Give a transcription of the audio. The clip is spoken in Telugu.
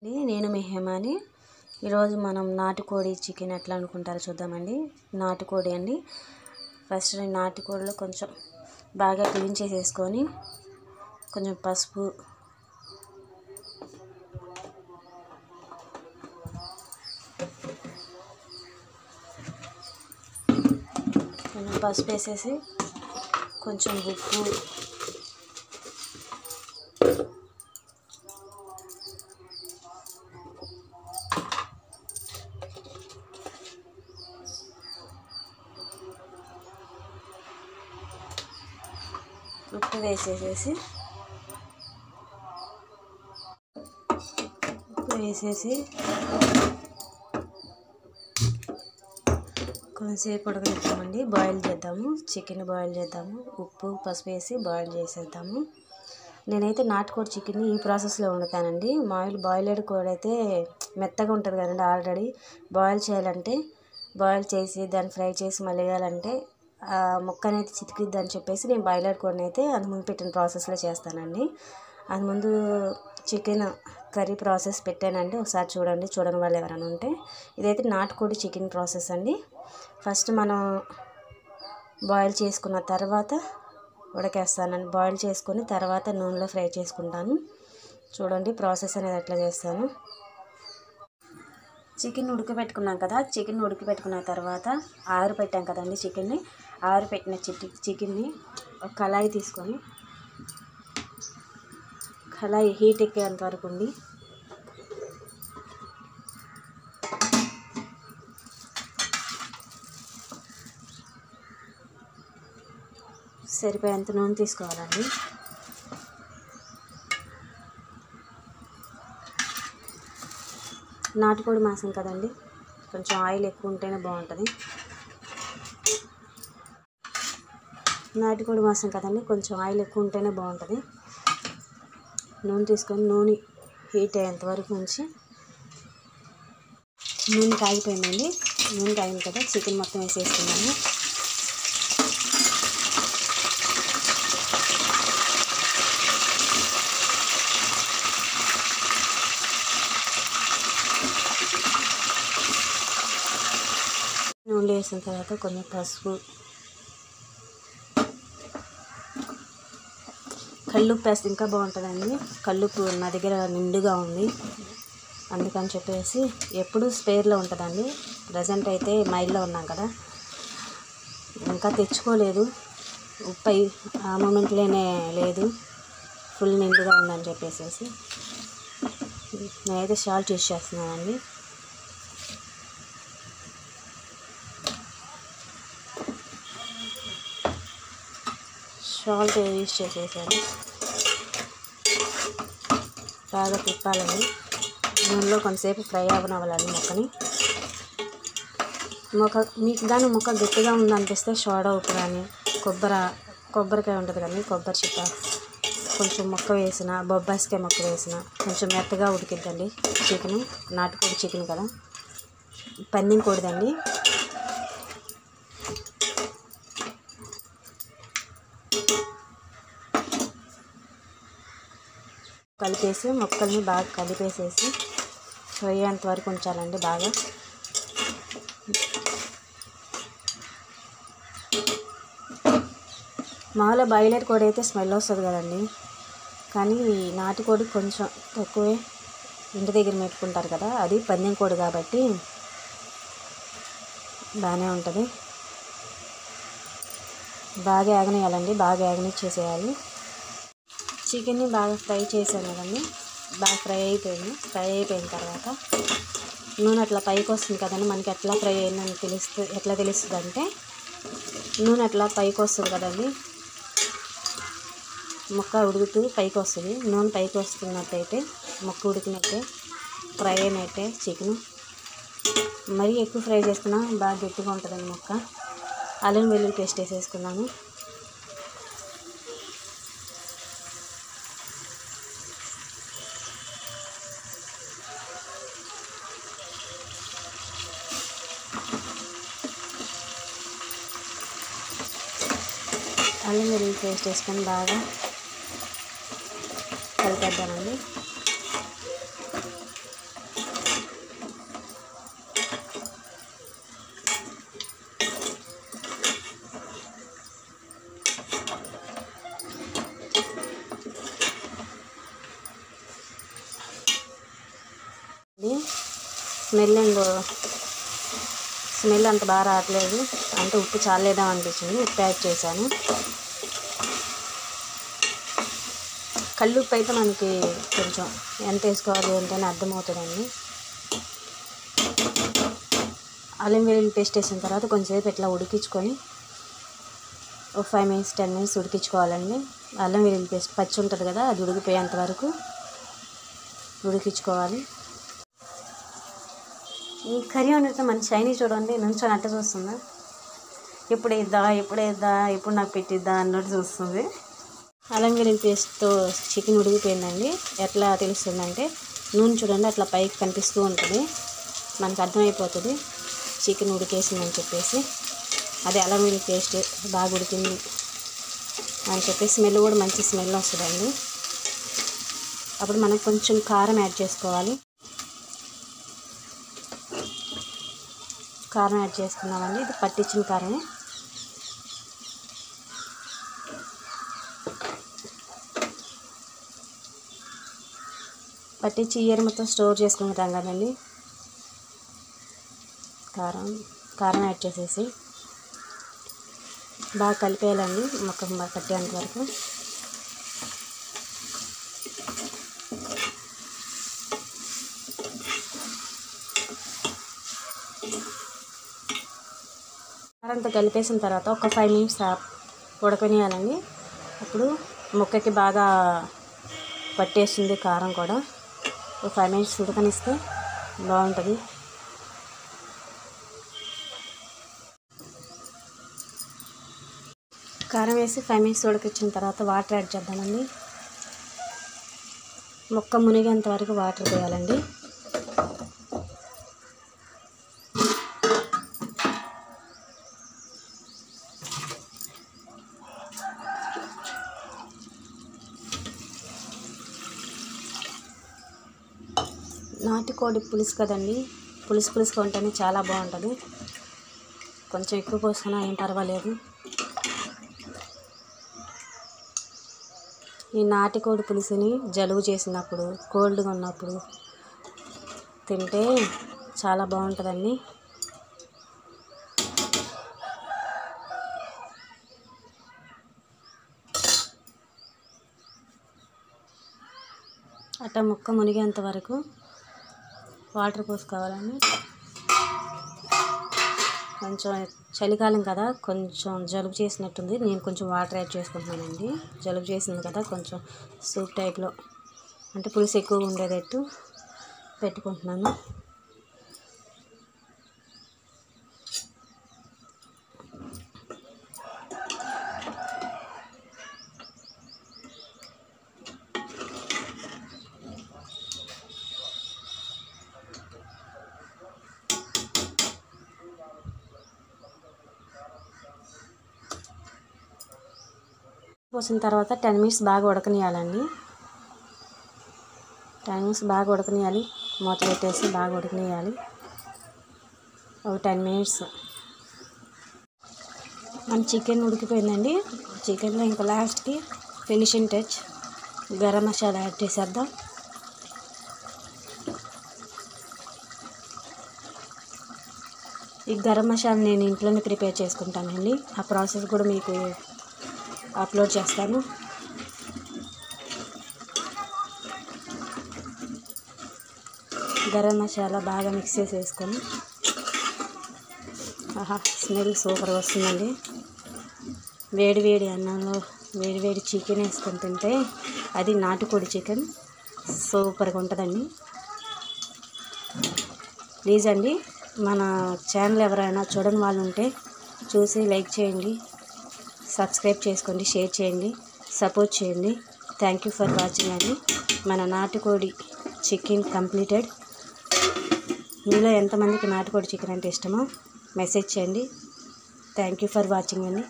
నేను మీ హేమాని. ఈరోజు మనం నాటుకోడి చికెన్ ఎట్లా అనుకుంటారో చూద్దామండి. నాటుకోడి అండి. ఫస్ట్ నేను నాటుకోడిలో కొంచెం బాగా క్లీన్ చేసేసుకొని కొంచెం పసుపు, వేసేసి కొంచెం ఉప్పు, వేసేసి కొంచెంసేపు ఉడకనిద్దామండి. బాయిల్ చేద్దాము, చికెన్ బాయిల్ చేద్దాము. ఉప్పు పసుపు వేసి బాయిల్ చేసేద్దాము. నేనైతే నాటుకోడి చికెన్ ఈ ప్రాసెస్లో వండుతానండి. మామూలు బాయిలర్ కోడి అయితే మెత్తగా ఉంటుంది కదండి. ఆల్రెడీ బాయిల్ చేయాలంటే బాయిల్ చేసి దాన్ని ఫ్రై చేసి మళ్ళీ వేయాలంటే ముక్క అనేది చితికిద్ది అని చెప్పేసి నేను బాయిలర్ కోడిని అయితే అది ముందు పెట్టిన ప్రాసెస్లో చేస్తానండి. అది ముందు చికెన్ కర్రీ ప్రాసెస్ పెట్టానండి, ఒకసారి చూడండి, చూడని వాళ్ళు ఎవరైనా ఉంటే. ఇదైతే నాటుకోడి చికెన్ ప్రాసెస్ అండి. ఫస్ట్ మనం బాయిల్ చేసుకున్న తర్వాత ఉడకేస్తానండి. బాయిల్ చేసుకొని తర్వాత నూనెలో ఫ్రై చేసుకుంటాను. చూడండి ప్రాసెస్ అనేది ఎట్లా చేస్తాను. చికెన్ ఉడకబెట్టుకున్నాం కదా, చికెన్ ఉడకబెట్టుకున్న తర్వాత ఆరబెట్టాం కదండి చికెన్ని. ఆరబెట్టిన చికెన్ని ఒక కళాయి తీసుకొని, కళాయి హీట్ ఎక్కేంత వరకు ఉండి సరిపోయేంత నూనె తీసుకోవాలండి. నాటుకోడి మాంసం కదండి, కొంచెం ఆయిల్ ఎక్కువ ఉంటేనే బాగుంటుంది. నాటుకోడి మాంసం కదండి, కొంచెం ఆయిల్ ఎక్కువ ఉంటేనే బాగుంటుంది. నూనె తీసుకొని నూనె హీట్ అయ్యేంత వరకు ఉంచి, నూనె కాగిపోయిందండి. నూనె కాగింది కదా, చికెన్ మొత్తం వేసేసుకున్నాము. నూనె వేసిన తర్వాత కొంచెం పసుపు, కల్లుప్పు వేస్తే ఇంకా బాగుంటుందండి. కల్లుప్పు నా దగ్గర నిండుగా ఉంది, అందుకని చెప్పేసి ఎప్పుడు స్పేర్లో ఉంటుందండి. ప్రజెంట్ అయితే మైల్లో ఉన్నాం కదా, ఇంకా తెచ్చుకోలేదు. ఉప్పు ఆ మూమెంట్లోనే లేదు, ఫుల్ నిండుగా ఉందని చెప్పేసి నేనైతే సాల్ట్ యూస్ చేస్తున్నానండి. సాల్ట్ యూస్ చేసేసాను. బాగా తిప్పాలండి. నూనెలో కొంతసేపు ఫ్రై అవ్వనివ్వాలండి ముక్కని. మీకు కానీ ముక్క గట్టిగా ఉందనిపిస్తే సోడా ఉప్పు కానీ కొబ్బరికాయ ఉంటుంది కానీ కొబ్బరి చిప్ప కొంచెం ముక్క వేసిన, బొబ్బాయికాయ ముక్క వేసిన కొంచెం మెత్తగా ఉడికిద్దండి చికెన్. నాటుకోడి చికెన్ కదా, పందెం కోడిదండి. కలిపేసి ముక్కల్ని బాగా కలిపేసేసి ఫ్రై అయ్యేంత వరకు ఉంచాలండి. బాగా మామూలుగా బాయిలర్ కోడి అయితే స్మెల్ వస్తుంది కదండి, కానీ నాటుకోడి కొంచెం తక్కువే. ఇంటి దగ్గర పెట్టుకుంటారు కదా, అది పందెం కోడి కాబట్టి బాగానే ఉంటుంది. బాగా యాగనియాలండి, బాగా యాగనిచ్చేసేయాలి. చికెన్ని బాగా ఫ్రై చేసాను కదండి, బాగా ఫ్రై అయిపోయింది. ఫ్రై అయిపోయిన తర్వాత నూనె అట్లా పైకి వస్తుంది కదండి. మనకి ఎట్లా ఫ్రై అయిందని ఎట్లా తెలుస్తుంది అంటే, నూనె అట్లా పైకి వస్తుంది కదండి, ముక్క ఉడుకుతూ పైకి వస్తుంది. నూనె పైకి వస్తున్నట్టయితే ముక్క ఉడికినట్టే, ఫ్రై అయినట్టే చికెను. మరీ ఎక్కువ ఫ్రై చేసుకున్నా బాగా గట్టిగా ఉంటుందండి ముక్క. అల్లం వెల్లుల్లి పేస్ట్ వేసేసుకున్నాము. అల్లం వెల్లుల్లి పేస్ట్ వేసుకొని బాగా కలిపేద్దామండి. స్మెల్ అంత బాగా రావట్లేదు, అంటే ఉప్పు చాలేదా అనిపించింది, ఉప్పు యాడ్ చేశాను. కల్లుప్పు అయితే మనకి కొంచెం ఎంత వేసుకోవాలి ఏంటని అర్థమవుతుందండి. అల్లం వెల్లుల్లి పేస్ట్ వేసిన తర్వాత కొంచెంసేపు ఇట్లా ఉడికించుకొని ఒక 5 minutes 10 minutes ఉడికించుకోవాలండి. అల్లం వెల్లుల్లి పేస్ట్ పచ్చి ఉంటుంది కదా, అది ఉడికిపోయేంత వరకు ఉడికించుకోవాలి. ఈ కర్రీ వండితే మన చైనీ చూడండి, నుంచొని అట్ట చూస్తుందా, ఎప్పుడు నాకు పెట్టిద్దా అన్నట్టు చూస్తుంది. అల్లం వెల్లుల్లి పేస్ట్తో చికెన్ ఉడికిపోయిందండి. ఎట్లా తెలుస్తుందంటే నూనె చూడండి అట్లా పైకి కనిపిస్తూ ఉంటుంది, మనకు అర్థమైపోతుంది చికెన్ ఉడికేసిందని చెప్పేసి. అదే అల్లం వెల్లుల్లి పేస్ట్ బాగా ఉడికింది అని చెప్పేసి స్మెల్ కూడా మంచి స్మెల్ వస్తుందండి. అప్పుడు మనం కొంచెం కారం యాడ్ చేసుకోవాలి. కారం యాడ్ చేసుకున్నామండి, ఇది పట్టించిన కారమే. పట్టించి ఇయర్ మొత్తం స్టోర్ చేసుకుంటాం కదండి. కారం యాడ్ చేసేసి బాగా కలిపేయాలండి, మొక్క పట్టేంత వరకు. కారంతో కలిపేసిన తర్వాత ఒక 5 minutes ఉడకనియాలండి. అప్పుడు ముక్కకి బాగా పట్టేస్తుంది కారం కూడా. ఒక 5 minutes ఉడకనిస్తే బాగుంటుంది. కారం వేసి 5 minutes ఉడికించిన తర్వాత వాటర్ యాడ్ చేద్దామండి. ముక్క మునిగేంత వరకు వాటర్ వేయాలండి. నాటుకోడి పులుసు కదండి, పులుసుగా ఉంటేనే చాలా బాగుంటుంది. కొంచెం ఎక్కువ పోసుకున్నా ఏం పర్వాలేదు. ఈ నాటుకోడి పులుసుని జలుబు చేసినప్పుడు, కోల్డ్గా ఉన్నప్పుడు తింటే చాలా బాగుంటుందండి. అట్లా ముక్క మునిగేంత వరకు వాటర్ పోసుకోవాలండి. కొంచెం చలికాలం కదా, కొంచెం జలుబు చేసినట్టుంది, నేను కొంచెం వాటర్ యాడ్ చేసుకుంటున్నానండి. జలుబు చేసింది కదా, కొంచెం సూప్ టైప్లో అంటే పులుసు ఎక్కువ ఉండేటట్టు పెట్టుకుంటున్నాను. పోసిన తర్వాత 10 minutes బాగా ఉడకనియాలండి. 10 minutes బాగా ఉడకనియాలి, మూత పెట్టేసి బాగా ఉడకనియాలి. ఒక 10 minutes మన చికెన్ ఉడికిపోయిందండి. చికెన్లో ఇంకా లాస్ట్కి finishing touch garam masala add చేసేద్దాం. ఈ గరం మసాలా నేను ఇంట్లోనే ప్రిపేర్ చేసుకుంటానండి, ఆ ప్రాసెస్ కూడా మీకు అప్లోడ్ చేస్తాను. గరం మసాలా బాగా మిక్స్ చేసేసుకొని, స్మెల్ సూపర్గా వస్తుందండి. వేడి అన్నంలో వేడి చికెన్ వేసుకొని తింటే, అది నాటుకోడి చికెన్ సూపర్గా ఉంటుందండి. ప్లీజ్ అండి, మన ఛానల్ ఎవరైనా చూడని వాళ్ళు ఉంటే చూసి లైక్ చేయండి, సబ్స్క్రైబ్ చేసుకోండి, షేర్ చేయండి, సపోర్ట్ చేయండి. థ్యాంక్ యూ ఫర్ వాచింగ్ అండి. మన నాటుకోడి చికెన్ కంప్లీటెడ్. మీలో ఎంతమందికి నాటుకోడి చికెన్ అంటే ఇష్టమో మెసేజ్ చేయండి. థ్యాంక్ యూ ఫర్ వాచింగ్ అండి.